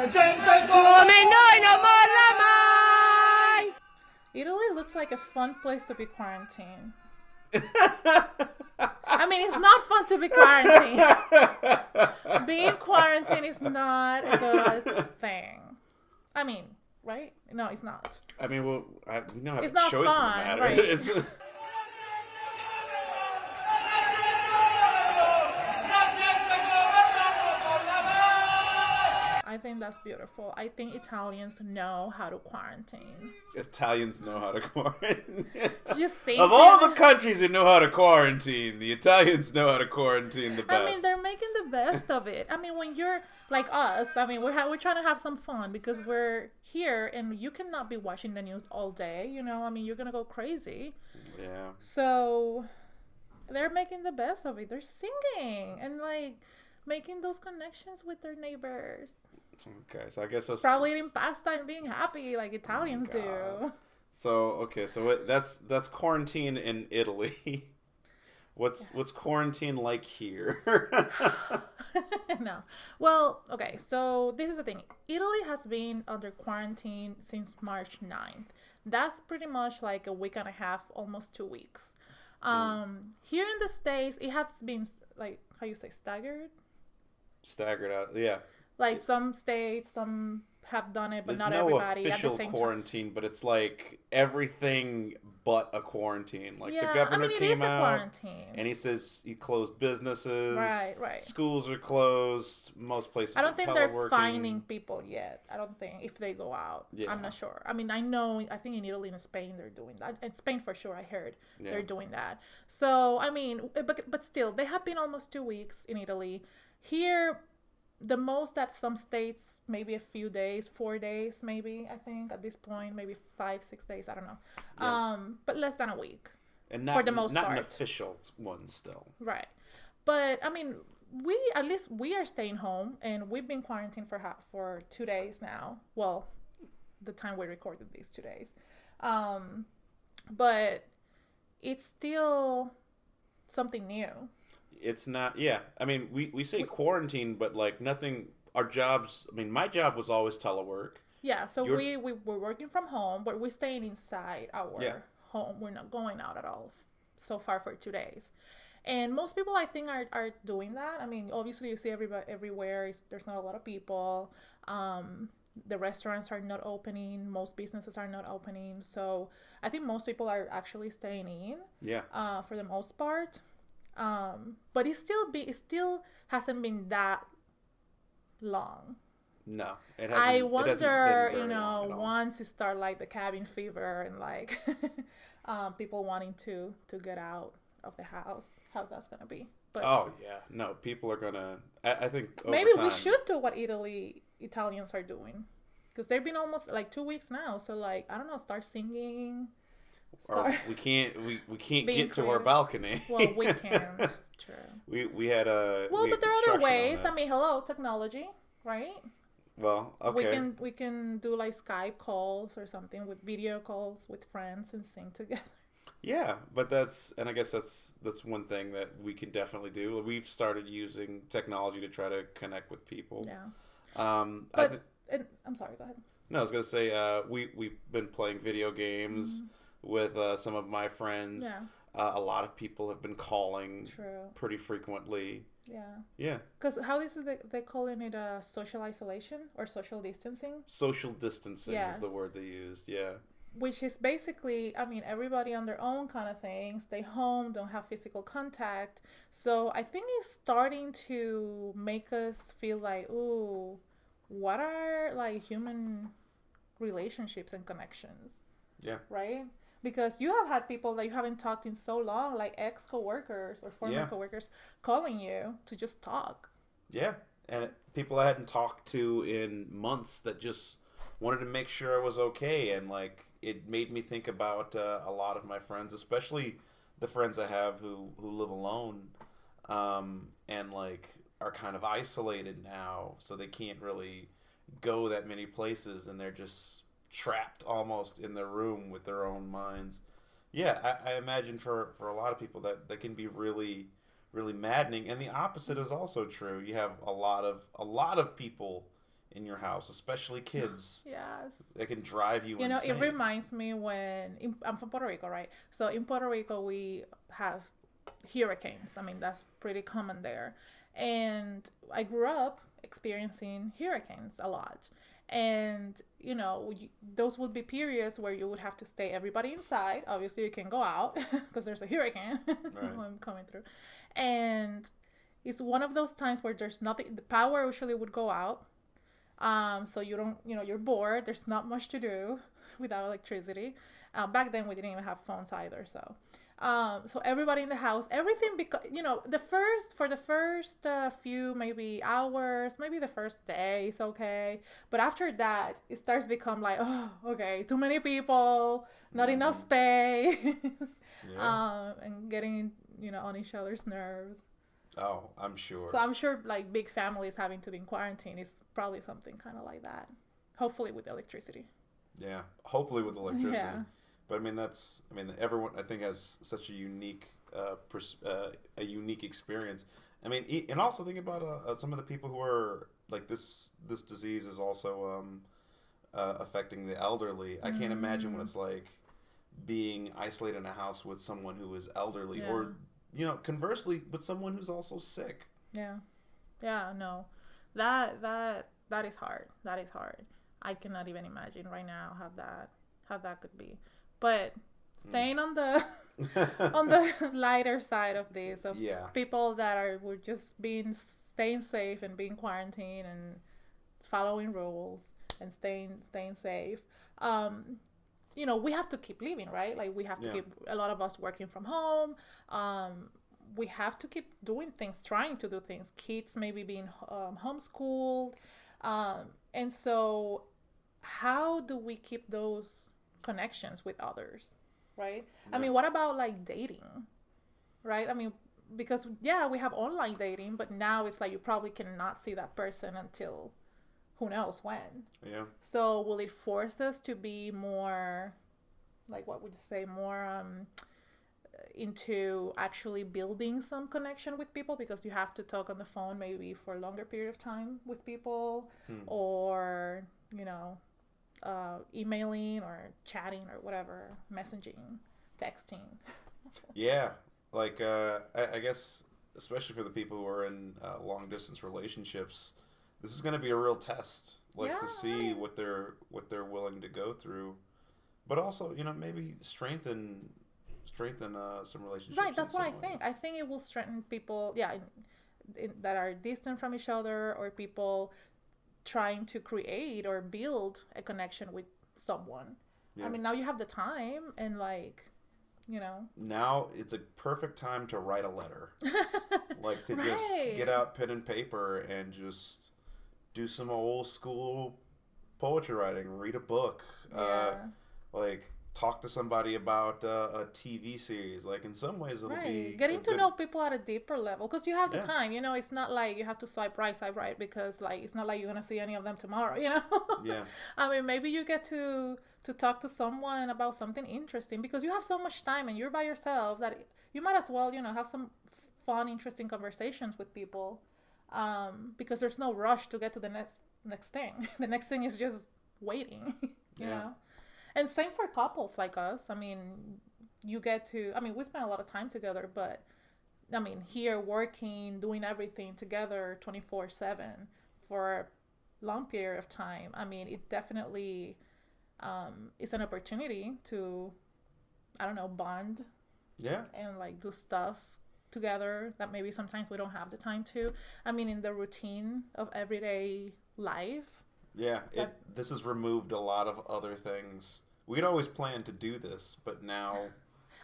Come noi non molla mai. Italy looks like a fun place to be quarantined. I mean, it's not fun to be quarantined. Being quarantined is not a good thing. I mean, right? No, it's not. I mean, we don't have It's a not choice fun, in the matter. right. It's, I think that's beautiful. I think Italians know how to quarantine. Italians know how to quarantine. Just think Of all the countries that know how to quarantine, the Italians know how to quarantine the best. I mean, they're making the best of it. I mean, when you're like us, I mean, we're trying to have some fun because we're here and you cannot be watching the news all day. You know, I mean, you're gonna go crazy. Yeah. So they're making the best of it. They're singing and like making those connections with their neighbors. Okay, so I guess that's Probably eating pasta and being happy like Italians do. So that's quarantine in Italy. What's quarantine like here? No. Well, okay, so this is the thing. Italy has been under quarantine since March 9th. That's pretty much like a week and a half, almost 2 weeks. Here in the States, it has been like, how you say, staggered out, yeah. Like some states, some have done it, but There's not no everybody at the official same quarantine, but it's like everything but a quarantine. Like the Yeah, governor I mean, it came is a out quarantine. and he says he closed businesses. Right. Schools are closed. Most places I don't are think teleworking. they're fining people yet. I don't think if they go out. Yeah. I'm not sure. I mean, I think in Italy and Spain they're doing that. In Spain for sure, I heard they're doing that. So I mean, but still, they have been almost 2 weeks in Italy. Here, the most that some states, maybe a few days, 4 days, maybe, I think at this point, maybe 5-6 days, I don't know. Yeah. But less than a week. And not, for the most not part. an official one still. Right. But I mean, at least we are staying home and we've been quarantined for 2 days now. Well, the time we recorded these 2 days. But it's still something new. It's not, yeah. I mean, we say quarantine, but like nothing, our jobs, I mean, my job was always telework. Yeah, so we were working from home, but we're staying inside our home. We're not going out at all so far for 2 days. And most people, I think, are doing that. I mean, obviously, you see everybody everywhere. There's not a lot of people. The restaurants are not opening. Most businesses are not opening. So I think most people are actually staying in. Yeah. For the most part. But it still hasn't been that long. No, it hasn't. I it wonder, hasn't been very long at all. once it start like the cabin fever and like people wanting to get out of the house, how that's gonna be. But oh yeah, no, people are gonna. I think over maybe time, we should do what Italians are doing, because they've been almost like 2 weeks now. So like, I don't know, start singing. Or we can't get to our creative. balcony. Well, we can't. It's true. we had a. Well, we had but there are other construction on ways. that. I mean, hello, technology, right? Well, okay. We can do like Skype calls or something, with video calls with friends and sing together. Yeah, but I guess that's one thing that we can definitely do. We've started using technology to try to connect with people. Yeah. I'm sorry, go ahead. No, I was gonna say we've been playing video games with some of my friends. Yeah. A lot of people have been calling pretty frequently. Yeah. Yeah. Because how is it they calling it social isolation or social distancing? Social distancing is the word they used. Yeah. Which is basically, I mean, everybody on their own kind of thing. Stay home, don't have physical contact. So I think it's starting to make us feel like, ooh, what are like human relationships and connections? Yeah. Right? Because you have had people that you haven't talked in so long, like ex-coworkers or former coworkers, calling you to just talk. Yeah. And people I hadn't talked to in months that just wanted to make sure I was okay. And like, it made me think about a lot of my friends, especially the friends I have who live alone and like are kind of isolated now. So they can't really go that many places and they're just trapped almost in their room with their own minds. Yeah, I imagine for a lot of people that can be really, really maddening. And the opposite is also true. You have a lot of people in your house, especially kids. Yes. It can drive you You know, insane. it reminds me I'm from Puerto Rico, right? So in Puerto Rico, we have hurricanes. I mean, that's pretty common there. And I grew up experiencing hurricanes a lot. And, you know, those would be periods where you would have to stay everybody inside. Obviously, you can go out because there's a hurricane Right. coming through. And it's one of those times where there's nothing, the power usually would go out. So you don't, you know, you're bored. There's not much to do without electricity. Back then we didn't even have phones either. So everybody in the house, everything, because, you know, for the first few maybe hours, maybe the first day is okay. But after that, it starts to become like, oh, okay, too many people, not enough space, Yeah. and getting, you know, on each other's nerves. Oh, I'm sure. So I'm sure like big families having to be in quarantine is probably something kind of like that. Hopefully with electricity. Yeah, hopefully with electricity. Yeah. But I mean, everyone I think has such a unique experience. I mean, and also think about some of the people who are like this disease is also affecting the elderly. I can't imagine what it's like being isolated in a house with someone who is elderly, Yeah. or you know, conversely with someone who's also sick. Yeah. Yeah, no. That is hard. That is hard. I cannot even imagine right now how that could be. But staying on the on the lighter side of this, of Yeah. people that were just staying safe and being quarantined and following rules and staying safe. You know, we have to keep living, right? Like we have to Yeah. keep, a lot of us working from home. We have to keep doing things, trying to do things. Kids maybe being homeschooled. And so how do we keep those connections with others, right? I Yeah. mean, what about like dating, right? I mean, because yeah, we have online dating, but now it's like you probably cannot see that person until who knows when. Yeah. So will it force us to be more, like, what would you say, more into actually building some connection with people, because you have to talk on the phone maybe for a longer period of time with people, or, you know, emailing or chatting or whatever, messaging, texting. Yeah, like I guess especially for the people who are in long distance relationships, this is going to be a real test, like to Yeah, see right. what they're willing to go through, but also you know maybe strengthen some relationships. Right, in that's what some I ways. think. I think it will strengthen people, yeah, that are distant from each other, or people trying to create or build a connection with someone. Yeah. I mean, now you have the time and, like, you know. Now it's a perfect time to write a letter, like to just Right. get out pen and paper and just do some old school poetry writing, read a book, Yeah. like talk to somebody about a TV series. Like in some ways, it'll Right. be a Getting to good. know people at a deeper level, because you have the Yeah. time. You know, it's not like you have to swipe right, because, like, it's not like you're gonna see any of them tomorrow. You know. Yeah. I mean, maybe you get to talk to someone about something interesting, because you have so much time and you're by yourself that you might as well, you know, have some fun, interesting conversations with people, because there's no rush to get to the next thing. The next thing is just waiting. You Yeah. know. And same for couples like us. I mean, you get to, I mean, we spend a lot of time together, but I mean, here working, doing everything together 24/7 for a long period of time. I mean, it definitely is an opportunity to, I don't know, bond Yeah. and like do stuff together that maybe sometimes we don't have the time to. I mean, in the routine of everyday life. Yeah. That- This has removed a lot of other things. We'd always planned to do this, but now.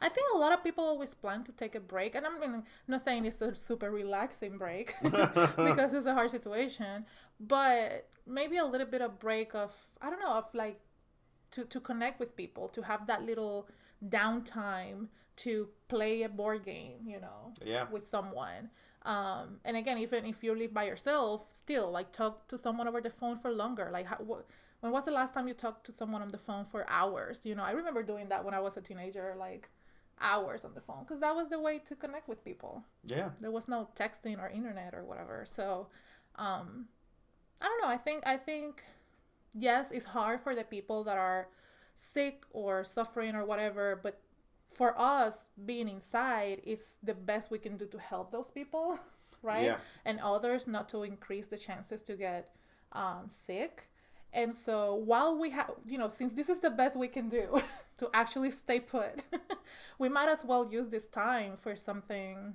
I think a lot of people always plan to take a break, and I'm not saying it's a super relaxing break because it's a hard situation, but maybe a little bit of break of, I don't know, of like to connect with people, to have that little downtime to play a board game, you know, Yeah. with someone. And again, even if you live by yourself, still like talk to someone over the phone for longer. Like, when was the last time you talked to someone on the phone for hours? You know, I remember doing that when I was a teenager, like hours on the phone, because that was the way to connect with people. Yeah. There was no texting or internet or whatever. So, I don't know. I think yes, it's hard for the people that are sick or suffering or whatever, but for us being inside is the best we can do to help those people, right? Yeah. And others not to increase the chances to get sick. And so while we have, since this is the best we can do to actually stay put, we might as well use this time for something,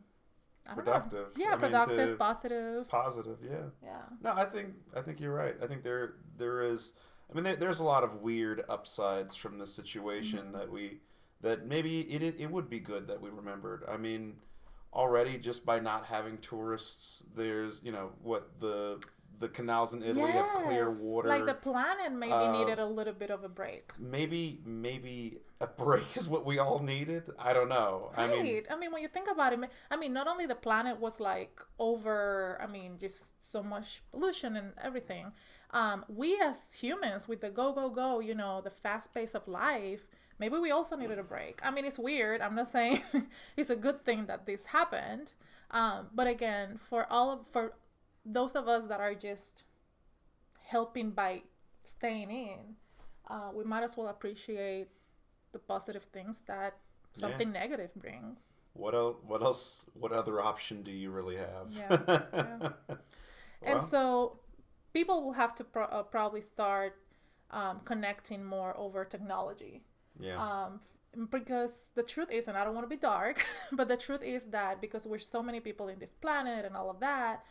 I don't know. Productive. Yeah, I mean, productive, positive. Positive, yeah. Yeah. No, I think you're right. I think there is. I mean, there's a lot of weird upsides from this situation that maybe it would be good that we remembered. I mean, already just by not having tourists, there's what the canals in Italy have clear Yes. water. Like the planet maybe needed a little bit of a break. Maybe a break is what we all needed. I don't know. Right. I mean, when you think about it, I mean, not only the planet was like over, I mean, just so much pollution and everything. We as humans, with the go, go, go, the fast pace of life, maybe we also needed a break. I mean, it's weird. I'm not saying it's a good thing that this happened. But again, for those of us that are just helping by staying in, we might as well appreciate the positive things that something negative brings. What else? What other option do you really have? Yeah. And so people will have to probably start connecting more over technology. Yeah. Because the truth is, and I don't want to be dark, but the truth is that because we're so many people in this planet and all of that,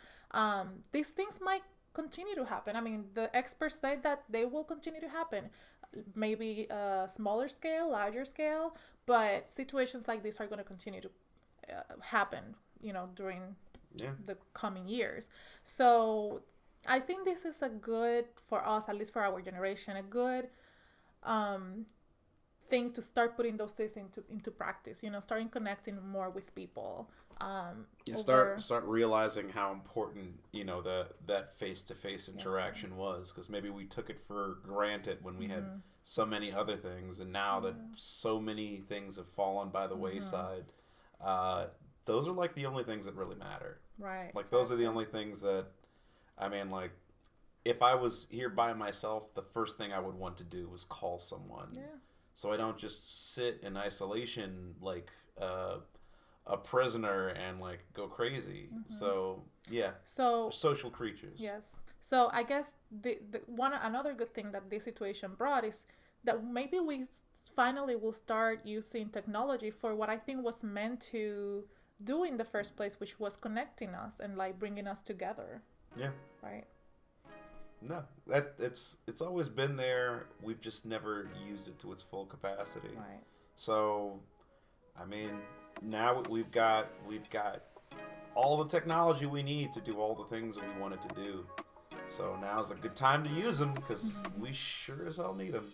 these things might continue to happen. I mean, the experts say that they will continue to happen, maybe smaller scale, larger scale, but situations like this are going to continue to happen, during the coming years. So I think this is a good, for us, at least for our generation, a good thing to start putting those things into practice, starting connecting more with people. Start realizing how important that face-to-face interaction was, because maybe we took it for granted when we had so many other things, and now that so many things have fallen by the wayside, those are like the only things that really matter. Right. Like those are the only things that, I mean, like if I was here by myself, the first thing I would want to do was call someone. Yeah. So I don't just sit in isolation like a prisoner and like go crazy. So yeah. So we're social creatures. yes. So I guess another good thing that this situation brought is that maybe we finally will start using technology for what I think was meant to do in the first place, which was connecting us and like bringing us together. Yeah. Right. No, it's always been there. We've just never used it to its full capacity. Right. So, I mean, now we've got all the technology we need to do all the things that we wanted to do. So now's a good time to use them because we sure as hell need them.